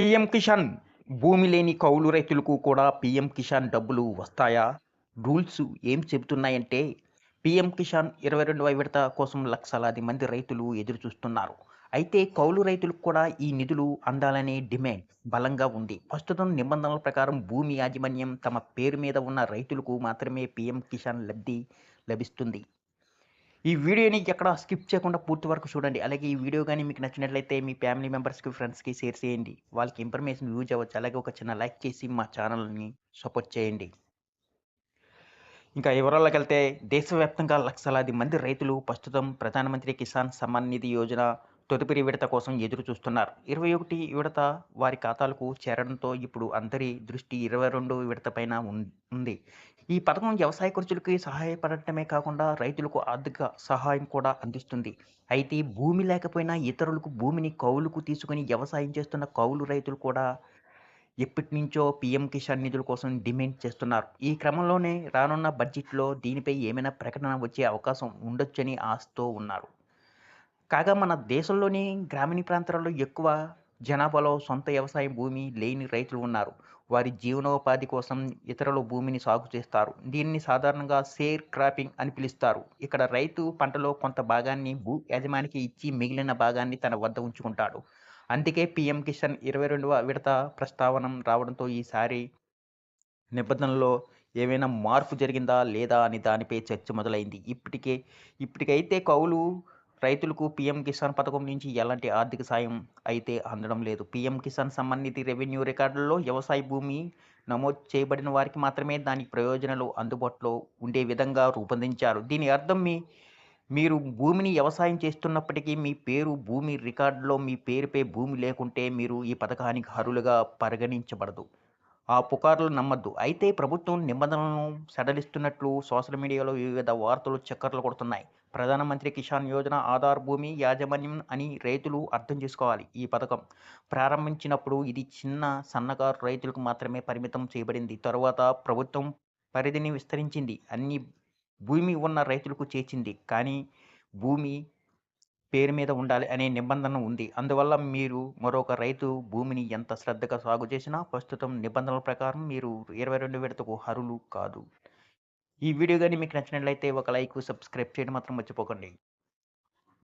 PM Kisan భూమి లేని కౌలు రైతులకు కూడా పీఎం కిసాన్ డబ్బులు వస్తాయా? రూల్స్ ఏం చెబుతున్నాయంటే, పీఎం కిసాన్ 22వ విడత కోసం లక్షలాది మంది రైతులు ఎదురు చూస్తున్నారు. అయితే కౌలు రైతులకు కూడా ఈ నిధులు అందాలనే డిమాండ్ బలంగా ఉంది. ప్రస్తుతం నిబంధనల ప్రకారం భూమి యాజమాన్యం తమ పేరు మీద ఉన్న రైతులకు మాత్రమే పీఎం కిసాన్ లబ్ధి లభిస్తుంది. ఈ వీడియోని ఎక్కడ స్కిప్ చేయకుండా పూర్తి వరకు చూడండి. అలాగే ఈ వీడియో గాని మీకు నచ్చినట్లయితే మీ ఫ్యామిలీ మెంబర్స్‌కి, ఫ్రెండ్స్‌కి షేర్ చేయండి. వాళ్ళకి ఇన్ఫర్మేషన్ యూజ్ అవ్వచ్చు. అలాగే ఒక చిన్న లైక్ చేసి మా ఛానల్‌ని సపోర్ట్ చేయండి. ఇంకా వివరాల్లోకెళ్తే దేశవ్యాప్తంగా లక్షలాది మంది రైతులు ప్రస్తుతం ప్రధానమంత్రి కిసాన్ సమ్మాన్ నిధి యోజన తదుపరి విడత కోసం ఎదురు చూస్తున్నారు. 21 విడత వారి ఖాతాలకు చేరడంతో ఇప్పుడు అందరి దృష్టి 22 విడత పైన ఉంది. ఈ పథకం వ్యవసాయ ఖర్చులకి సహాయపడటమే కాకుండా రైతులకు ఆర్థిక సహాయం కూడా అందిస్తుంది. అయితే భూమి లేకపోయినా ఇతరులకు భూమిని కౌలుకు తీసుకొని వ్యవసాయం చేస్తున్న కౌలు రైతులు కూడా ఎప్పటినుంచో పీఎం కిసాన్ నిధుల కోసం డిమాండ్ చేస్తున్నారు. ఈ క్రమంలోనే రానున్న బడ్జెట్‌లో దీనిపై ఏమైనా ప్రకటన వచ్చే అవకాశం ఉండొచ్చని ఆశతో ఉన్నారు. కాగా మన దేశంలోని గ్రామీణ ప్రాంతాల్లో ఎక్కువ జనాభాలో సొంత వ్యవసాయ భూమి లేని రైతులు ఉన్నారు. వారి జీవనోపాధి కోసం ఇతరుల భూమిని సాగు చేస్తారు. దీనిని సాధారణంగా షేర్ క్రాపింగ్ అని పిలుస్తారు. ఇక్కడ రైతు పంటలో కొంత భాగాన్ని భూ యజమానికి ఇచ్చి మిగిలిన భాగాన్ని తన వద్ద ఉంచుకుంటాడు. అందుకే పీఎం కిసాన్ 22వ విడత ప్రస్తావన రావడంతో ఈసారి నిబంధనల్లో ఏవైనా మార్పు జరిగిందా లేదా అని దానిపై చర్చ మొదలైంది. ఇప్పటికైతే కౌలు రైతులకు పీఎం కిసాన్ పథకం నుంచి ఎలాంటి ఆర్థిక సాయం అయితే అందడం లేదు. పీఎం కిసాన్ సమ్మాన్ నిధి రెవెన్యూ రికార్డుల్లో వ్యవసాయ భూమి నమోదు చేయబడిన వారికి మాత్రమే దాని ప్రయోజనాలు అందుబాటులో ఉండే విధంగా రూపొందించారు. దీని అర్థం మీరు భూమిని వ్యవసాయం చేస్తున్నప్పటికీ మీ పేరు భూమి రికార్డులో మీ పేరుపై భూమి లేకుంటే మీరు ఈ పథకానికి అర్హులుగా పరిగణించబడదు. ఆ పుకార్లు నమ్మొద్దు. అయితే ప్రభుత్వం నిబంధనలను సడలిస్తున్నట్లు సోషల్ మీడియాలో వివిధ వార్తలు చక్కర్లు కొడుతున్నాయి. ప్రధానమంత్రి కిసాన్ యోజన ఆధార్ భూమి యాజమాన్యం అని రైతులు అర్థం చేసుకోవాలి. ఈ పథకం ప్రారంభించినప్పుడు ఇది చిన్న, సన్నకారు రైతులకు మాత్రమే పరిమితం చేయబడింది. తరువాత ప్రభుత్వం పరిధిని విస్తరించింది. అన్ని భూమి ఉన్న రైతులకు చేర్చింది. కానీ భూమి పేరు మీద ఉండాలి అనే నిబంధన ఉంది. అందువల్ల మీరు మరొక రైతు భూమిని ఎంత శ్రద్ధగా సాగు చేసినా ప్రస్తుతం నిబంధనల ప్రకారం మీరు 22 విడతకు అర్హులు కాదు. ఈ వీడియో గాని మీకు నచ్చినట్లయితే ఒక లైక్, సబ్స్క్రైబ్ చేయడం మాత్రం మర్చిపోకండి.